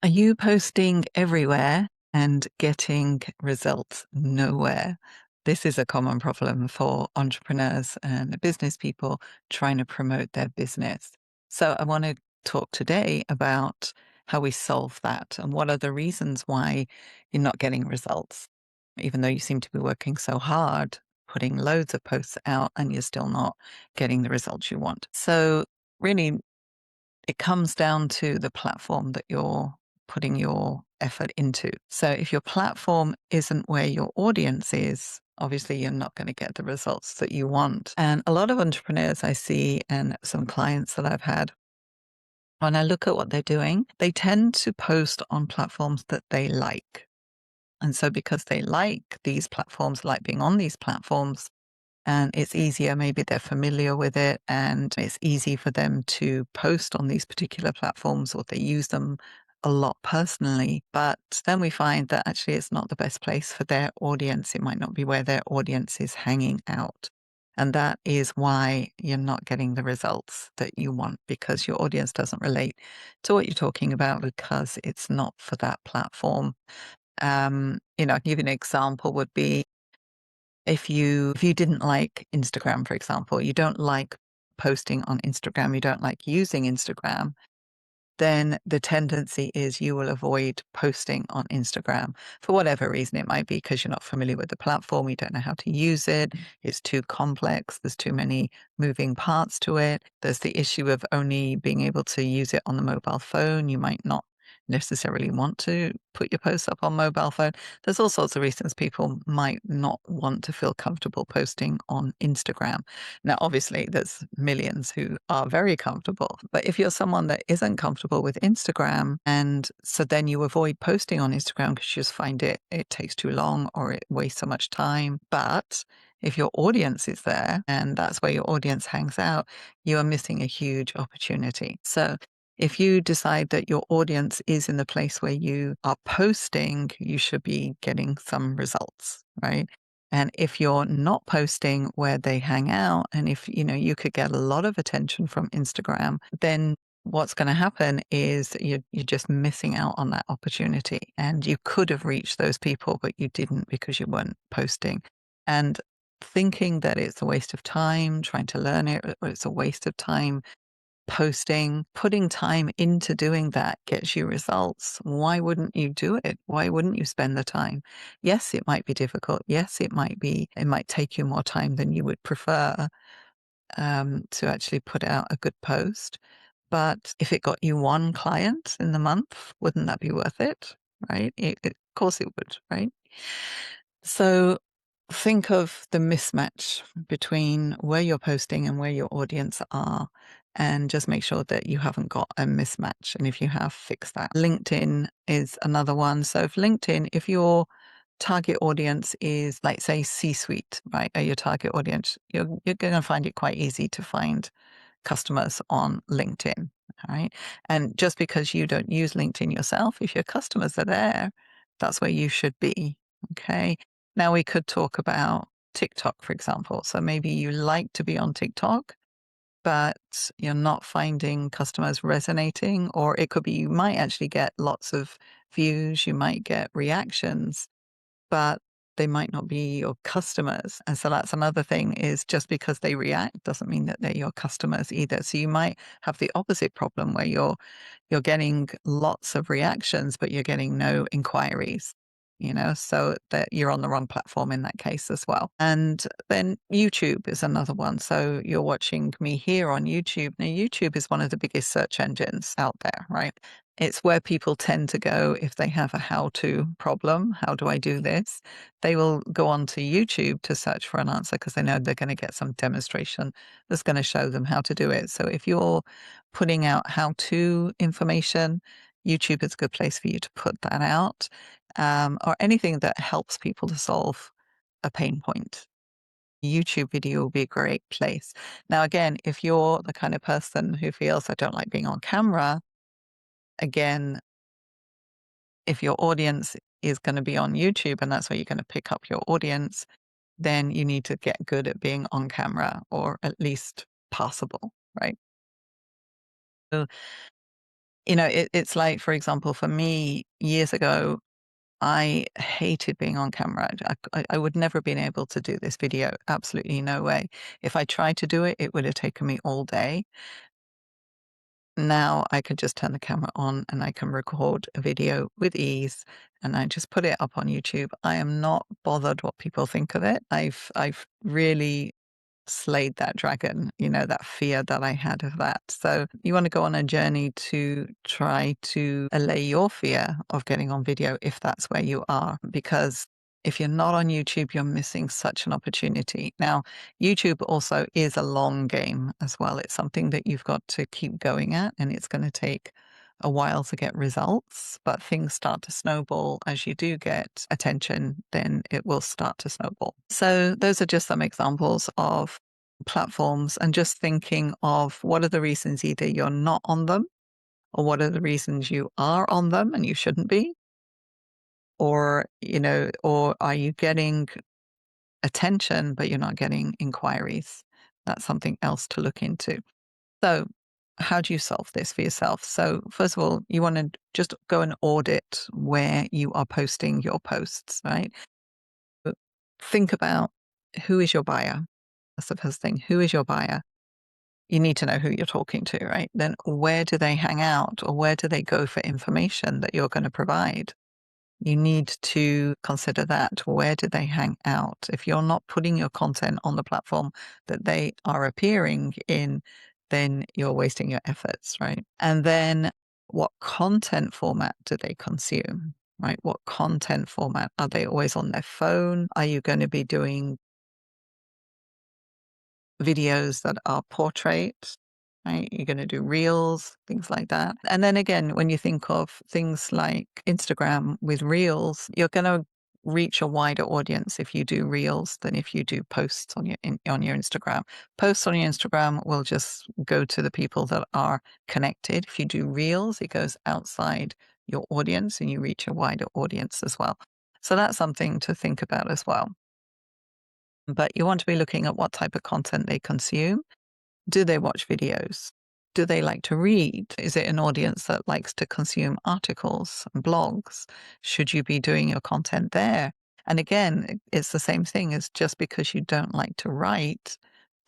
Are you posting everywhere and getting results nowhere? This is a common problem for entrepreneurs and business people trying to promote their business. So, I want to talk today about how we solve that and what are the reasons why you're not getting results, even though you seem to be working so hard, putting loads of posts out, and you're still not getting the results you want. So, really, it comes down to the platform that you're putting your effort into. So if your platform isn't where your audience is, obviously you're not going to get the results that you want. And a lot of entrepreneurs I see and some clients that I've had, when I look at what they're doing, they tend to post on platforms that they like. And so because they like these platforms, like being on these platforms, and it's easier. Maybe they're familiar with it and it's easy for them to post on these particular platforms or they use them a lot personally. But then we find that actually it's not the best place for their audience. It might not be where their audience is hanging out. And that is why you're not getting the results that you want because your audience doesn't relate to what you're talking about because it's not for that platform. I can give you an example would be if you didn't like Instagram, for example, you don't like posting on Instagram, you don't like using Instagram, then the tendency is you will avoid posting on Instagram for whatever reason it might be, because you're not familiar with the platform, you don't know how to use it, it's too complex, there's too many moving parts to it. There's the issue of only being able to use it on the mobile phone. You might not necessarily want to put your posts up on mobile phone. There's all sorts of reasons people might not want to feel comfortable posting on Instagram. Now, obviously, there's millions who are very comfortable. But if you're someone that isn't comfortable with Instagram, and so then you avoid posting on Instagram because you just find it takes too long or it wastes so much time. But if your audience is there and that's where your audience hangs out, you are missing a huge opportunity. So if you decide that your audience is in the place where you are posting, you should be getting some results, right? And if you're not posting where they hang out, and if you could get a lot of attention from Instagram, then what's going to happen is you're just missing out on that opportunity. And you could have reached those people, but you didn't because you weren't posting. And thinking that it's a waste of time trying to learn it, or it's a waste of time posting, putting time into doing that gets you results. Why wouldn't you do it? Why wouldn't you spend the time? Yes, it might be difficult. Yes, it might take you more time than you would prefer to actually put out a good post. But if it got you one client in the month, wouldn't that be worth it? Right? Of course it would, right? So think of the mismatch between where you're posting and where your audience are, and just make sure that you haven't got a mismatch. And if you have, fix that. LinkedIn is another one. So if your target audience is, like, say, C-suite, right? Or your target audience, you're going to find it quite easy to find customers on LinkedIn. All right. And just because you don't use LinkedIn yourself, if your customers are there, that's where you should be. Okay. Now we could talk about TikTok, for example. So maybe you like to be on TikTok, but you're not finding customers resonating, or it could be you might actually get lots of views, you might get reactions, but they might not be your customers. And so that's another thing, is just because they react doesn't mean that they're your customers either. So you might have the opposite problem where you're getting lots of reactions, but you're getting no inquiries. So that you're on the wrong platform in that case as well. And then YouTube is another one. So you're watching me here on YouTube. Now, YouTube is one of the biggest search engines out there, right? It's where people tend to go if they have a how-to problem. How do I do this? They will go onto YouTube to search for an answer because they know they're going to get some demonstration that's going to show them how to do it. So if you're putting out how-to information, YouTube is a good place for you to put that out, or anything that helps people to solve a pain point. YouTube video will be a great place. Now, again, if you're the kind of person who feels, I don't like being on camera, again, if your audience is going to be on YouTube and that's where you're going to pick up your audience, then you need to get good at being on camera, or at least passable, right? So It's like, for example, for me, years ago, I hated being on camera. I would never have been able to do this video. Absolutely no way. If I tried to do it, it would have taken me all day. Now I could just turn the camera on and I can record a video with ease and I just put it up on YouTube. I am not bothered what people think of it. I've really slayed that dragon, that fear that I had of that. So you want to go on a journey to try to allay your fear of getting on video if that's where you are. Because if you're not on YouTube, you're missing such an opportunity. Now, YouTube also is a long game as well. It's something that you've got to keep going at, and it's going to take a while to get results, but things start to snowball as you do get attention, then it will start to snowball. So those are just some examples of platforms and just thinking of what are the reasons either you're not on them or what are the reasons you are on them and you shouldn't be, or are you getting attention, but you're not getting inquiries? That's something else to look into. So, how do you solve this for yourself? So, first of all, you want to just go and audit where you are posting your posts, right? But think about who is your buyer. That's the first thing. Who is your buyer? You need to know who you're talking to, right? Then, where do they hang out or where do they go for information that you're going to provide? You need to consider that. Where do they hang out? If you're not putting your content on the platform that they are appearing in, then you're wasting your efforts, right? And then what content format do they consume, right? What content format? Are they always on their phone? Are you going to be doing videos that are portrait, right? You're going to do reels, things like that. And then again, when you think of things like Instagram with reels, you're going to reach a wider audience if you do reels than if you do posts on your Instagram. Posts on your Instagram will just go to the people that are connected. If you do reels, it goes outside your audience and you reach a wider audience as well. So that's something to think about as well. But you want to be looking at what type of content they consume. Do they watch videos? Do they like to read? Is it an audience that likes to consume articles and blogs? Should you be doing your content there? And again, it's the same thing as just because you don't like to write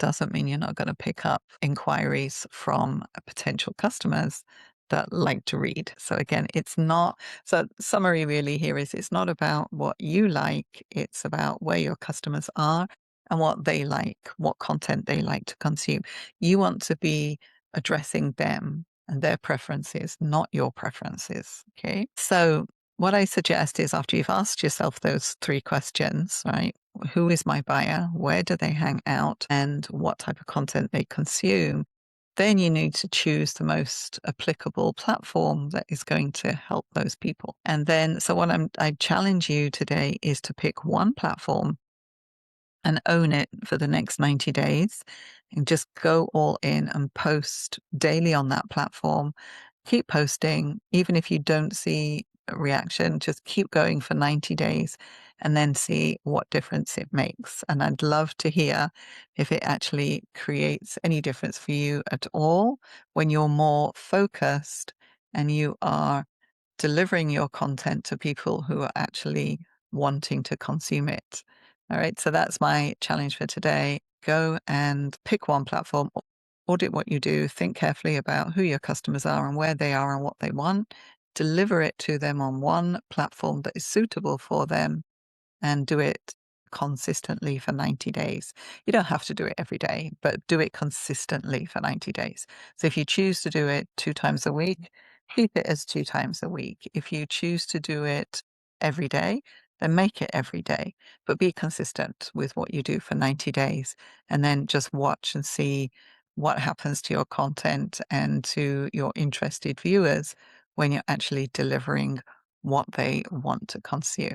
doesn't mean you're not going to pick up inquiries from potential customers that like to read. So again, it's not, so summary really here is it's not about what you like, it's about where your customers are and what they like, what content they like to consume. You want to be addressing them and their preferences, not your preferences. Okay. So what I suggest is after you've asked yourself those three questions, right? Who is my buyer? Where do they hang out? And what type of content they consume? Then you need to choose the most applicable platform that is going to help those people. And then, so what I challenge you today is to pick one platform and own it for the next 90 days and just go all in and post daily on that platform. Keep posting, even if you don't see a reaction, just keep going for 90 days and then see what difference it makes. And I'd love to hear if it actually creates any difference for you at all when you're more focused and you are delivering your content to people who are actually wanting to consume it. All right. So that's my challenge for today. Go and pick one platform, audit what you do, think carefully about who your customers are and where they are and what they want, deliver it to them on one platform that is suitable for them, and do it consistently for 90 days. You don't have to do it every day, but do it consistently for 90 days. So if you choose to do it 2 times a week, keep it as 2 times a week. If you choose to do it every day, then make it every day, but be consistent with what you do for 90 days and then just watch and see what happens to your content and to your interested viewers when you're actually delivering what they want to consume.